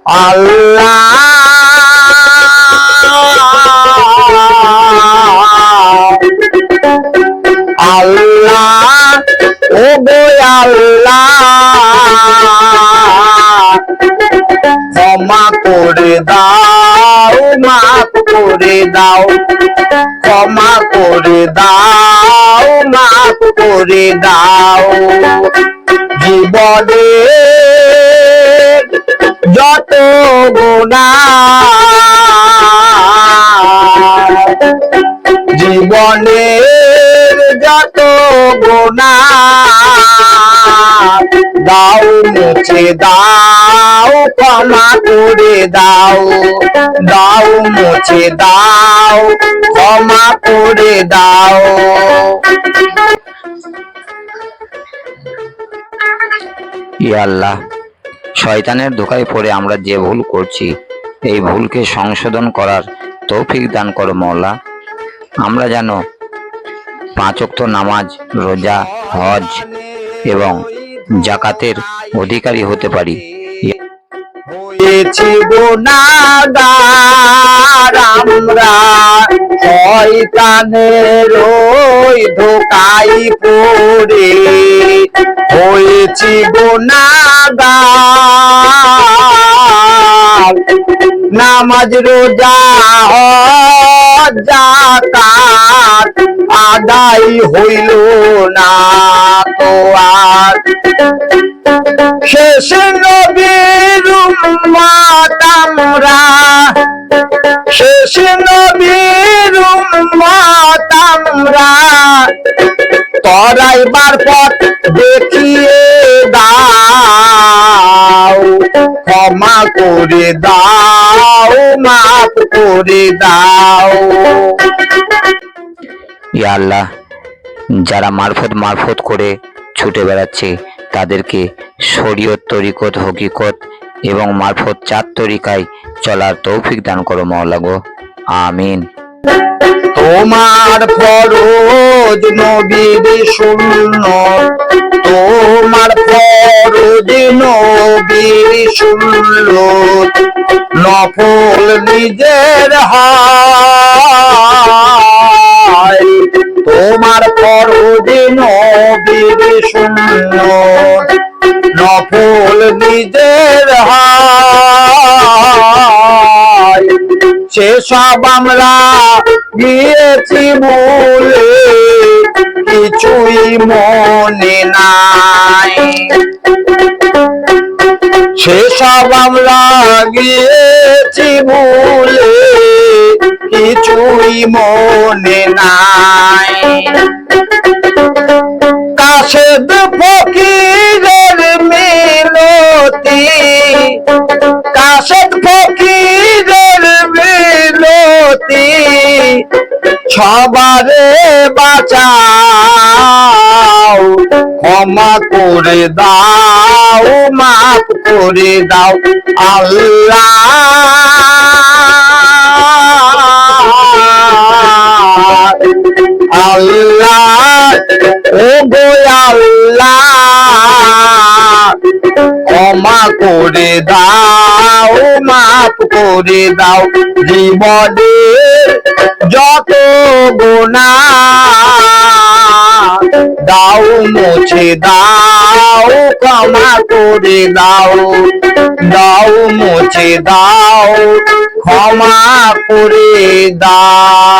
আল্লাহ আল্লাহ ও গো আল্লাহ ক্ষমা করে দাও, মাফ করে দাও, ক্ষমা করে দাও, মাফ করে দাও। জীবনে যত গুনাহ, জীবনের যত গুনাহ দাও মুছে দাও, ক্ষমা করে দাও, দাও মুছে দাও, ক্ষমা করে দাও। ইয়া আল্লাহ, শয়তানের ধোঁকায় পড়ে আমরা যে ভুল করছি, এই ভুলকে সংশোধন করার তৌফিক দান করো মওলা। আমরা যেন 5 ওয়াক্ত নামাজ, রোজা, হজ এবং যাকাতের অধিকারী হতে পারি। হয়েছি গুনাহগার আমরা, শয়তানের ওই ধোঁকায় পড়ে হয়েছি গুনাহগার। নামাজ, রোজা, হজ, যাকাত আদায় হইল না তো আর। শেষ নবীর উম্মত আমরা, শেষ নবীর উম্মত আমরা, তরাইবার পথ দেখিয়ে দাও, ক্ষমা করে দাও, মাফ করে দাও। ইয়া আল্লাহ, যারা মারফত করে ছুটে বেড়াচ্ছে তাদেরকে শরীয়ত, তরিকত, হকিকত এবং মারফত 4 তরিকায় চলার তৌফিক দান করো মওলা গো, আমিন। তোমার ফরজ নবীর সুন্নত, তোমার ফরজ নবীর সুন্নত, নফল নিজের হয়। তোমার ফরজ নবীর সুন্নত, নফল নিজের হয়। সেসব আমরা গিয়েছি ভুলে, কিছুই মনে নাই। সেসব আমরা গিয়েছি ভুলে, কিছুই মনে নাই। কাশেদ ফকিরের মিনতি, কাশেদ ফকিরের মিনতি, সবারে বাঁচাও, ক্ষমা করে দাও, মাফ করে দাও। আল্লাহ আল্লাহ ও গো আল্লাহ, ক্ষমা করে দাও, মাফ করে দাও। জীবনের যত গুনাহ দাও মুছে দাও, ক্ষমা করে দাও, দাও মুছে দাও, ক্ষমা করে দাও।